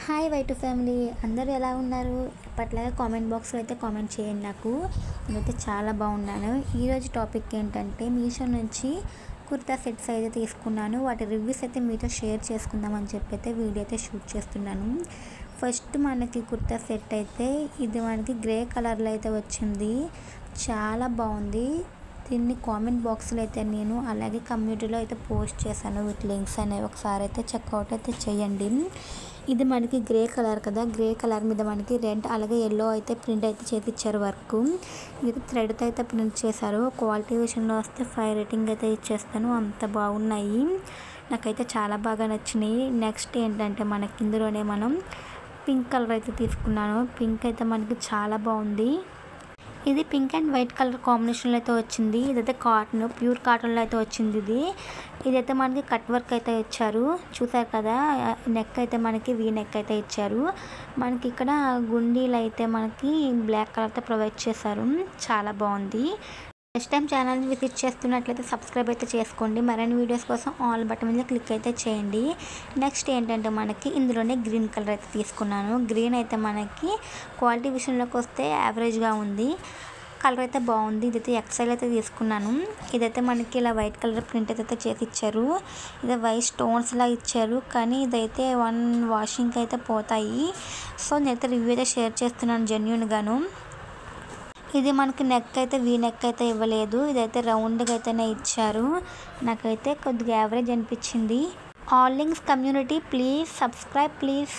Hi white family, అందరూ ఎలా ఉన్నారు? ఎప్పట్లాగా కామెంట్ బాక్స్లో అయితే కామెంట్ చేయండి. నేనైతే చాలా బాగున్నాను. ఈరోజు టాపిక్ ఏంటంటే మీషో నుంచి కుర్తా సెట్స్ అయితే తీసుకున్నాను. వాటి రివ్యూస్ అయితే మీతో షేర్ చేసుకుందామని చెప్పి అయితే వీడియో అయితే షూట్ చేస్తున్నాను. ఫస్ట్ మనకి కుర్తా సెట్ అయితే ఇది మనకి గ్రే కలర్లో అయితే వచ్చింది. చాలా బాగుంది. దీన్ని కామెంట్ బాక్స్లో అయితే నేను అలాగే కమ్యూనిటీలో అయితే పోస్ట్ చేశాను. వీటి లింక్స్ అనేవి ఒకసారి అయితే చెక్అవుట్ అయితే చేయండి. ఇది మనకి గ్రే కలర్ కదా, గ్రే కలర్ మీద మనకి రెడ్ అలాగే ఎల్లో అయితే ప్రింట్ అయితే చేయించారు. వర్క్ ఇది థ్రెడ్తో అయితే ప్రింట్ చేశారు. క్వాలిటీ విషయంలో వస్తే 5 రేటింగ్ అయితే ఇచ్చేస్తాను. అంత బాగున్నాయి, నాకైతే చాలా బాగా నచ్చినాయి. నెక్స్ట్ ఏంటంటే మనకి ఇందులోనే మనం పింక్ కలర్ అయితే తీసుకున్నాను. పింక్ అయితే మనకి చాలా బాగుంది. ఇది పింక్ అండ్ వైట్ కలర్ కాంబినేషన్లో అయితే వచ్చింది. ఇదైతే కాటన్, ప్యూర్ కాటన్లో అయితే వచ్చింది. ఇదైతే మనకి కట్ వర్క్ అయితే ఇచ్చారు, చూసారు కదా. నెక్ అయితే మనకి వీ నెక్ అయితే ఇచ్చారు. మనకి ఇక్కడ గుండీలు అయితే మనకి బ్లాక్ కలర్తో ప్రొవైడ్ చేశారు. చాలా బాగుంది. నెక్స్ట్ టైం ఛానల్ని విజిట్ చేస్తున్నట్లయితే సబ్స్క్రైబ్ అయితే చేసుకోండి. మరిన్ని వీడియోస్ కోసం ఆల్ బటన్ మీద క్లిక్ అయితే చేయండి. నెక్స్ట్ ఏంటంటే మనకి ఇందులోనే గ్రీన్ కలర్ అయితే తీసుకున్నాను. గ్రీన్ అయితే మనకి క్వాలిటీ విషయంలోకి వస్తే యావరేజ్గా ఉంది. కలర్ అయితే బాగుంది. ఇదైతే ఎక్సెల్ అయితే తీసుకున్నాను. ఇదైతే మనకి ఇలా వైట్ కలర్ ప్రింట్ అయితే చేసి ఇచ్చారు. ఇది వైట్ స్టోన్స్లా ఇచ్చారు, కానీ ఇదైతే 1 వాషింగ్కి అయితే పోతాయి. సో నేనైతే రివ్యూ అయితే షేర్ చేస్తున్నాను జెన్యూన్గాను. ఇది మనకి నెక్ అయితే వీ నెక్ అయితే ఇవ్వలేదు. ఇదైతే రౌండ్గా అయితేనే ఇచ్చారు. నాకైతే కొద్దిగా యావరేజ్ అనిపించింది. All links community, please subscribe please.